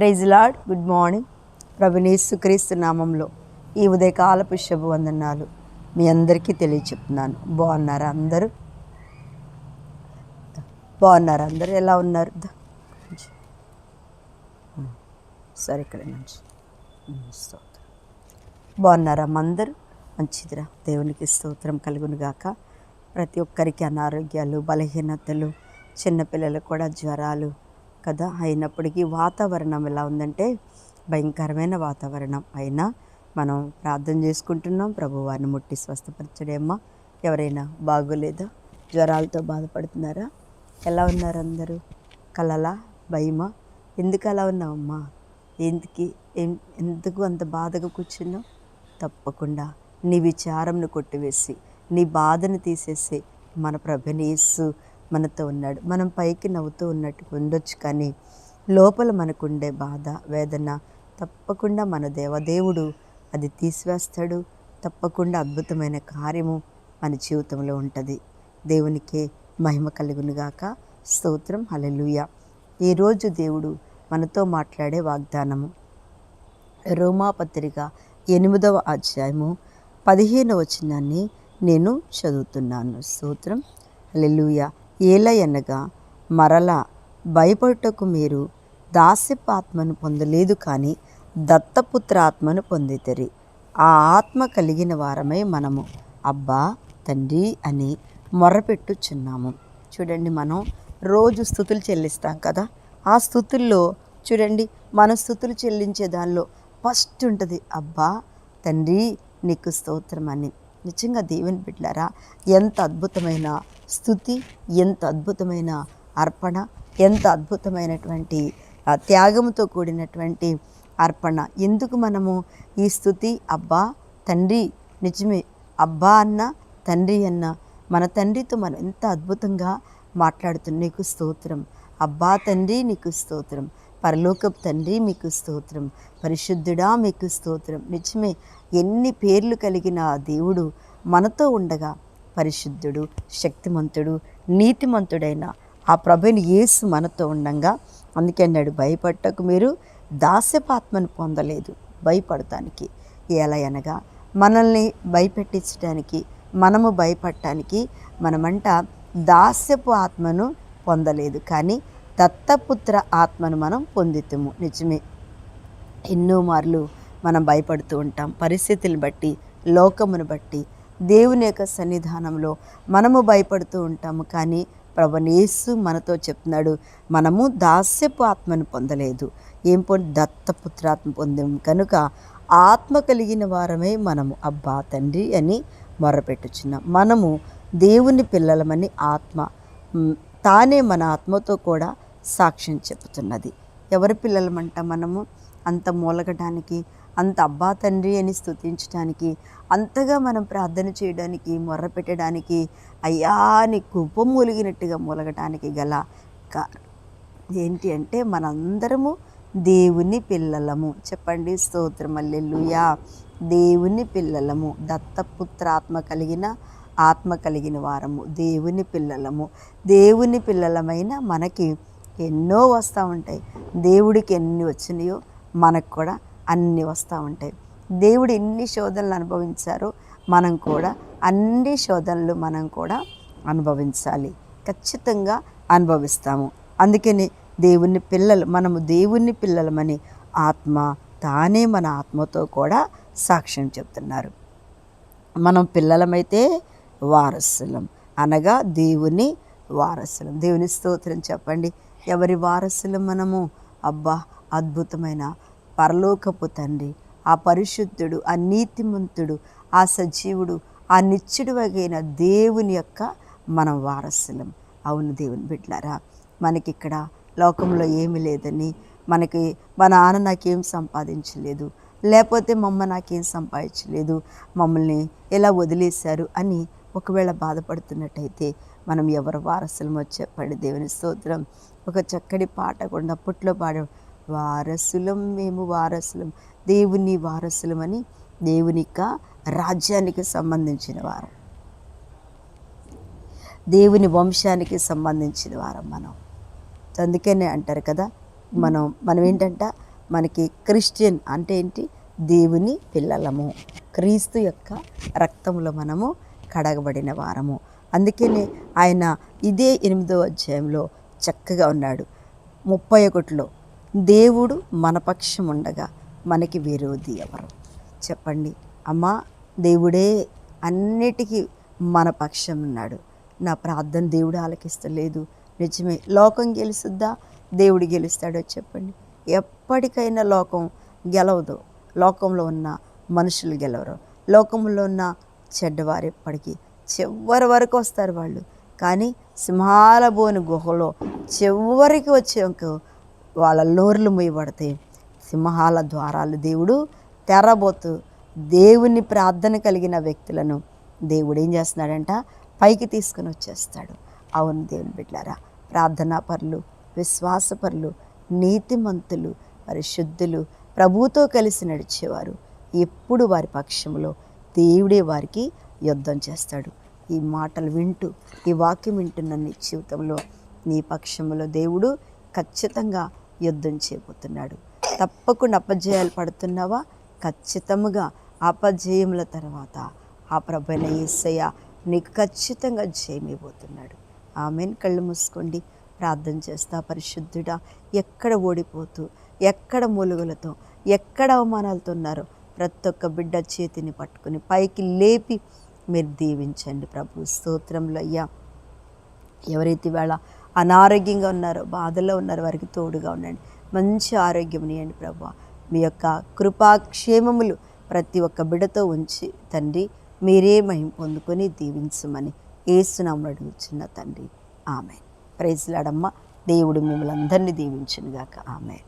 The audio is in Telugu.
Praise lord. Good morning. ప్రభువైన యేసుక్రీస్తు నామంలో ఈ ఉదయకాలపు శుభవందనాలు మీ అందరికీ తెలియచెప్తున్నాను. బాగున్నారా అందరూ? బాగున్నారా అందరూ? ఎలా ఉన్నారు? సరే, ఇక్కడ నుంచి స్తోత్రం. బాగున్నారా అందరూ? మంచిదిరా. దేవునికి స్తోత్రం కలుగును గాక. ప్రతి ఒక్కరికి అనారోగ్యాలు, బలహీనతలు, చిన్నపిల్లలకు కూడా జ్వరాలు కదా. అయినప్పటికీ వాతావరణం ఎలా ఉందంటే భయంకరమైన వాతావరణం. అయినా మనం ప్రార్థన చేసుకుంటున్నాం, ప్రభువారిని ముట్టి స్వస్థపరచడేమ్మా. ఎవరైనా బాగోలేదా? జ్వరాలతో బాధపడుతున్నారా? ఎలా ఉన్నారు అందరూ? కలలా, భయమా? ఎందుకు అలా ఉన్నావమ్మా? ఎందుకు అంత బాధగా కూర్చున్నావు? తప్పకుండా నీ విచారంను కొట్టివేసి నీ బాధను తీసేసి మన ప్రభువైన యేసు మనతో ఉన్నాడు. మనం పైకి నవ్వుతూ ఉన్నట్టు ఉండొచ్చు, కానీ లోపల మనకుండే బాధ, వేదన తప్పకుండా మన దేవదేవుడు అది తీసివేస్తాడు. తప్పకుండా అద్భుతమైన కార్యము మన జీవితంలో ఉంటుంది. దేవునికే మహిమ కలుగునుగాక. స్తోత్రం. హల్లెలూయా. ఈరోజు దేవుడు మనతో మాట్లాడే వాగ్దానము రోమాపత్రిక 8వ అధ్యాయము 15వ వచనాన్ని నేను చదువుతున్నాను. స్తోత్రం. హల్లెలూయా. ఏలయనగా మరలా భయపడుటకు మీరు దాస్యపు ఆత్మను పొందలేదు, కానీ దత్తపుత్ర ఆత్మను పొందితిరి. ఆ ఆత్మ కలిగిన వారమై మనము అబ్బా తండ్రి అని మొర్రపెట్టుచున్నాము. చూడండి, మనం రోజు స్తుతులు చెల్లిస్తాం కదా. ఆ స్తుతుల్లో చూడండి, మన స్తుతులు చెల్లించే దానిలో ఫస్ట్ ఉంటుంది అబ్బా తండ్రి నీకు స్తోత్రం అని. నిజంగా దేవుని బిడ్డలారా, ఎంత అద్భుతమైన స్తుతి, ఎంత అద్భుతమైన అర్పణ, ఎంత అద్భుతమైనటువంటి త్యాగంతో కూడినటువంటి అర్పణ. ఎందుకు మనము ఈ స్తుతి అబ్బా తండ్రి, నిజమే అబ్బా అన్న తండ్రి అన్న మన తండ్రితో మనం ఎంత అద్భుతంగా మాట్లాడుతున్నాం. నీకు స్తోత్రం అబ్బా తండ్రి, నీకు స్తోత్రం. పరలోకపు తండ్రి మీకు స్తోత్రం. పరిశుద్ధుడా మీకు స్తోత్రం. నిజమే, ఎన్ని పేర్లు కలిగిన దేవుడు మనతో ఉండగా పరిశుద్ధుడు, శక్తిమంతుడు, నీతిమంతుడైన ఆ ప్రభువైన యేసు మనతో ఉండగా అందుకే అన్నాడు, భయపడటకు మీరు దాస్యపాత్మను పొందలేదు. భయపడటానికి ఎలా అనగా మనల్ని భయపెట్టించడానికి, మనము భయపడటానికి మనమంట దాస్యపు ఆత్మను పొందలేదు, కానీ దత్తపుత్ర ఆత్మను మనం పొందితము. నిజమే, ఎన్నో మార్లు మనం భయపడుతూ ఉంటాం. పరిస్థితులను బట్టి, లోకమును బట్టి, దేవుని యొక్క సన్నిధానంలో మనము భయపడుతూ ఉంటాము. కానీ ప్రభువైన యేసు మనతో చెప్తున్నాడు, మనము దాస్యపు ఆత్మను పొందలేదు, ఏం దత్తపుత్రాత్మ పొందాము. కనుక ఆత్మ కలిగిన వారమే మనము అబ్బా తండ్రి అని మొర్రపెట్టుచున్నాం. మనము దేవుని పిల్లలమని ఆత్మ తానే మన ఆత్మతో కూడా సాక్ష్యం చెప్తున్నది. ఎవరి పిల్లలమంట మనము? అంత మూలగడానికి, అంత అబ్బా తండ్రి అని స్తుతించడానికి, అంతగా మనం ప్రార్థన చేయడానికి, మొర్ర పెట్టడానికి, అయ్యా నీ కుప్ప మూలిగినట్టుగా మూలగటానికి గల ఏంటి అంటే మనందరము దేవుని పిల్లలము. చెప్పండి స్తోత్రం. హల్లెలూయా. దేవుని పిల్లలము, దత్తపుత్రాత్మ కలిగిన ఆత్మ కలిగిన వారము, దేవుని పిల్లలము. దేవుని పిల్లలమైన మనకి ఎన్నో వస్తూ ఉంటాయి. దేవుడికి ఎన్ని వచ్చినాయో మనకు కూడా అన్నీ వస్తూ ఉంటాయి. దేవుడు ఎన్ని శోధనలు అనుభవించారో మనం కూడా అన్ని శోధనలు మనం కూడా అనుభవించాలి. ఖచ్చితంగా అనుభవిస్తాము. అందుకని దేవుని పిల్లలు, మనము దేవుని పిల్లలమని ఆత్మ తానే మన ఆత్మతో కూడా సాక్ష్యం చెప్తున్నారు. మనం పిల్లలమైతే వారసులం, అనగా దేవుని వారసులం. దేవుని స్తోత్రం చెప్పండి. ఎవరి వారసులం మనము? అబ్బా అద్భుతమైన పరలోకపు తండ్రి, ఆ పరిశుద్ధుడు, ఆ నీతిమంతుడు, ఆ సజీవుడు, ఆ నిత్యుడు వగైన దేవుని యొక్క మనం వారసులం. అవును దేవుని బిడ్డలారా, మనకిక్కడ లోకంలో ఏమీ లేదని, మనకి మా నాన్న నాకేం సంపాదించలేదు, లేకపోతే మమ్మ నాకేం సంపాదించలేదు, మమ్మల్ని ఎలా వదిలేశారు అని ఒకవేళ బాధపడుతున్నట్టయితే మనం ఎవరు వారసులమో చెప్పండి. దేవుని స్తోత్రం. ఒక చక్కటి పాట కూడా అప్పట్లో పాడే, వారసులం మేము వారసులం, దేవుని వారసులమని, దేవుని యొక్క రాజ్యానికి సంబంధించిన వారం, దేవుని వంశానికి సంబంధించిన వారం మనం. అందుకనే అంటారు కదా, మనం ఏంటంట మనకి క్రిస్టియన్ అంటే ఏంటి? దేవుని పిల్లలము, క్రీస్తు యొక్క రక్తంలో మనము కడగబడిన వారము. అందుకనే ఆయన ఇదే 8వ అధ్యాయంలో చక్కగా ఉన్నాడు. 31లో దేవుడు మన పక్షం ఉండగా మనకి విరోధి ఎవరు చెప్పండి. అమ్మా, దేవుడే అన్నిటికీ మన పక్షం ఉన్నాడు. నా ప్రార్థన దేవుడు ఆలకిస్తలేదు, నిజమే. లోకం గెలుస్తుందా? దేవుడు గెలుస్తాడో చెప్పండి. ఎప్పటికైనా లోకం గెలవదు. లోకంలో ఉన్న మనుషులు గెలవరు. లోకంలో ఉన్న చెడ్డవారు ఎప్పటికీ చివరి వరకు వస్తారు వాళ్ళు. కానీ సింహాల బోని గుహలో చివరికి వచ్చాక వాళ్ళ నోర్లు మూయబడతాయి. సింహాల ద్వారాలు దేవుడు తెరబోతూ దేవుని ప్రార్థన కలిగిన వ్యక్తులను దేవుడు ఏం చేస్తున్నాడంట? పైకి తీసుకుని వచ్చేస్తాడు. అవును దేవుని బిడ్డలారా, ప్రార్థనా పరులు, విశ్వాసపరులు, నీతిమంతులు, పరిశుద్ధులు, ప్రభువుతో కలిసి నడిచేవారు ఎప్పుడు వారి పక్షంలో దేవుడే వారికి యుద్ధం చేస్తాడు. ఈ మాటలు వింటూ, ఈ వాక్యం వింటున్న నీ జీవితంలో నీ పక్షంలో దేవుడు ఖచ్చితంగా యుద్ధం చేయబోతున్నాడు. తప్పకుండా అపజయాలు పడుతున్నావా? ఖచ్చితంగా అపజయముల తర్వాత ఆ ప్రభువైన యేసయ్య నీకు ఖచ్చితంగా జయమివ్వబోతున్నాడు. ఆమెన్. కళ్ళు మూసుకోండి, ప్రార్థన చేస్తా. పరిశుద్ధుడా, ఎక్కడ ఓడిపోతూ, ఎక్కడ మూలుగులతో, ఎక్కడ అవమానాలతో ఉన్నారో ప్రతి ఒక్క బిడ్డ చేతిని పట్టుకుని పైకి లేపి మీరు దీవించండి ప్రభు. స్తోత్రంలో అయ్యా. ఎవరైతే వేళ అనారోగ్యంగా ఉన్నారో, బాధల్లో ఉన్నారో వారికి తోడుగా ఉండండి. మంచి ఆరోగ్యం ఇవ్వండి ప్రభు. మీ యొక్క కృపాక్షేమములు ప్రతి ఒక్క బిడ్డతో ఉంచి తండ్రి మీరే మహిమ పొందుకొని దీవించమని యేసునామములో అడుగుచున్న తండ్రి. ఆమెన్. ప్రైజ్ లార్డ్ అమ్మ. దేవుడు మిమ్మల్ని అందరినీ దీవించునుగాక. ఆమెన్.